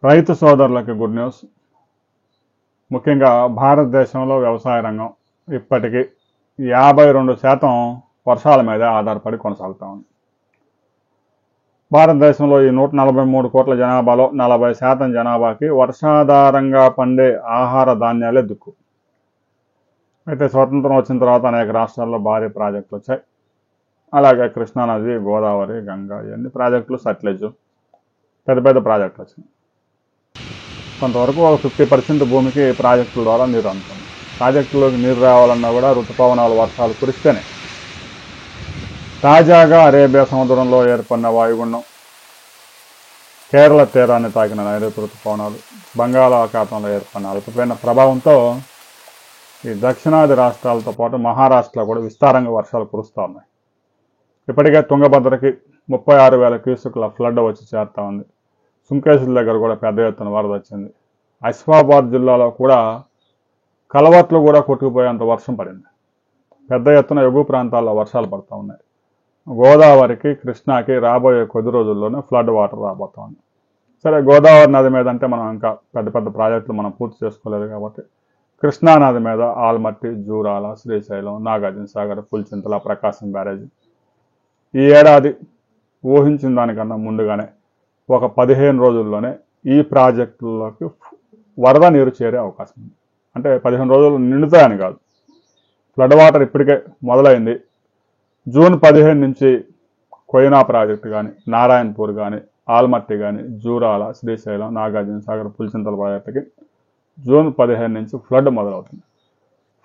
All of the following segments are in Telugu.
రైతు సోదరులకి గుడ్ న్యూస్. ముఖ్యంగా భారతదేశంలో వ్యవసాయ రంగం ఇప్పటికీ 52% వర్షాల మీద ఆధారపడి కొనసాగుతా ఉంది. భారతదేశంలో ఈ 143 కోట్ల జనాభాలో 40% జనాభాకి వర్షాధారంగా పండే ఆహార ధాన్యాలే దిక్కు. అయితే స్వతంత్రం వచ్చిన తర్వాత అనేక రాష్ట్రాల్లో భారీ ప్రాజెక్టులు వచ్చాయి. అలాగే కృష్ణానది, గోదావరి, గంగా ఇవన్నీ ప్రాజెక్టులు, సట్లెజ్ పెద్ద పెద్ద ప్రాజెక్టులు వచ్చినాయి. కొంతవరకు ఒక 50% భూమికి ప్రాజెక్టుల ద్వారా నీరు అందుతుంది. ప్రాజెక్టులోకి నీరు రావాలన్నా కూడా ఋతుపవనాలు, వర్షాలు కురిస్తేనే. తాజాగా అరేబియా సముద్రంలో ఏర్పడిన వాయుగుండం, కేరళ తీరాన్ని తాకిన నైరుతి ఋతుపవనాలు, బంగాళాఖాతంలో ఏర్పడిన అల్పపీడన ప్రభావంతో ఈ దక్షిణాది రాష్ట్రాలతో పాటు మహారాష్ట్రలో కూడా విస్తారంగా వర్షాలు కురుస్తూ ఉన్నాయి. ఇప్పటికే తుంగభద్రకి 36,000 క్యూసెక్ల ఫ్లడ్ వచ్చి చేరుతూ ఉంది. సుంకేసుల దగ్గర కూడా పెద్ద ఎత్తున వరద వచ్చింది. ఆసిఫాబాద్ జిల్లాలో కూడా కలవట్లు కూడా కొట్టుకుపోయేంత వర్షం పడింది. పెద్ద ఎత్తున ఎగువ ప్రాంతాల్లో వర్షాలు పడుతూ ఉన్నాయి. గోదావరికి, కృష్ణాకి రాబోయే కొద్ది రోజుల్లోనే ఫ్లడ్ వాటర్ రాబోతా ఉంది. సరే, గోదావరి నది మీద అంటే మనం ఇంకా పెద్ద పెద్ద ప్రాజెక్టులు మనం పూర్తి చేసుకోలేదు కాబట్టి కృష్ణానది మీద ఆల్మట్టి, జూరాల, శ్రీశైలం, నాగార్జున సాగర్, పులిచింతల, ప్రకాశం బ్యారేజ్ ఈ ఏడాది ఊహించిన దానికన్నా ముందుగానే ఒక 15 రోజుల్లోనే ఈ ప్రాజెక్టుల్లోకి వరద నీరు చేరే అవకాశం ఉంది. అంటే 15 రోజులు నిండుతాయని కాదు, ఫ్లడ్ వాటర్ ఇప్పటికే మొదలైంది. జూన్ 15 నుంచి కొయినా ప్రాజెక్టు కానీ, నారాయణపూర్ కానీ, ఆల్మట్టి కానీ, జూరాల, శ్రీశైలం, నాగార్జున సాగర్, పులిచింతల ప్రాజెక్టుకి జూన్ 15 నుంచి ఫ్లడ్ మొదలవుతుంది.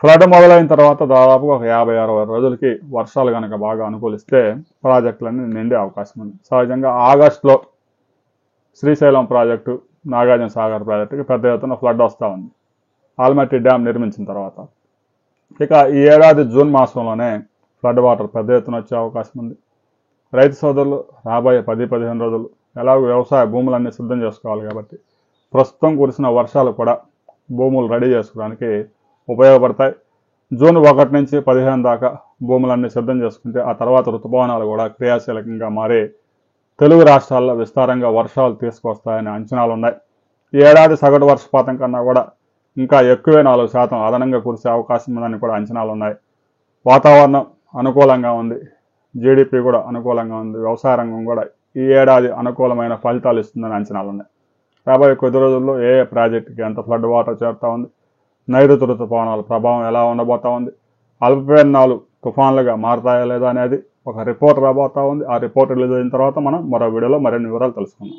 ఫ్లడ్ మొదలైన తర్వాత దాదాపు ఒక 50-60 రోజులకి వర్షాలు కనుక బాగా అనుకూలిస్తే ప్రాజెక్టులన్నీ నిండే అవకాశం ఉంది. సహజంగా ఆగస్టులో శ్రీశైలం ప్రాజెక్టు, నాగార్జున సాగర్ ప్రాజెక్టుకి పెద్ద ఎత్తున ఫ్లడ్ వస్తూ ఉంది ఆల్మట్టి డ్యామ్ నిర్మించిన తర్వాత. ఇక ఈ ఏడాది జూన్ మాసంలోనే ఫ్లడ్ వాటర్ పెద్ద ఎత్తున వచ్చే అవకాశం ఉంది. రైతు సోదరులు రాబోయే 10-15 రోజులు ఎలాగో వ్యవసాయ భూములన్నీ సిద్ధం చేసుకోవాలి కాబట్టి ప్రస్తుతం కురిసిన వర్షాలు కూడా భూములు రెడీ చేసుకోవడానికి ఉపయోగపడతాయి. జూన్ 1 నుంచి 15 దాకా భూములన్నీ సిద్ధం చేసుకుంటే ఆ తర్వాత ఋతుపవనాలు కూడా క్రియాశీలకంగా మారి తెలుగు రాష్ట్రాల్లో విస్తారంగా వర్షాలు తీసుకొస్తాయనే అంచనాలు ఉన్నాయి. ఈ ఏడాది సగటు వర్షపాతం కన్నా కూడా ఇంకా ఎక్కువే 4% అదనంగా కురిసే అవకాశం ఉందని కూడా అంచనాలు ఉన్నాయి. వాతావరణం అనుకూలంగా ఉంది, జీడిపి కూడా అనుకూలంగా ఉంది, వ్యవసాయ రంగం కూడా ఈ ఏడాది అనుకూలమైన ఫలితాలు ఇస్తుందని అంచనాలు ఉన్నాయి. రాబోయే కొద్ది రోజుల్లో ఏ ప్రాజెక్టుకి ఎంత ఫ్లడ్ వాటర్ చేరుతూ ఉంది, నైరుతి ఋతుపవనాల ప్రభావం ఎలా ఉండబోతా ఉంది, అల్పపీడనాలు తుఫాన్లుగా మారతాయా లేదా అనేది ఒక రిపోర్ట్ రాబోతా ఉంది. ఆ రిపోర్ట్ రిలీజ్ అయిన తర్వాత మనం మరో వీడియోలో మరిన్ని వివరాలు తెలుసుకుందాం.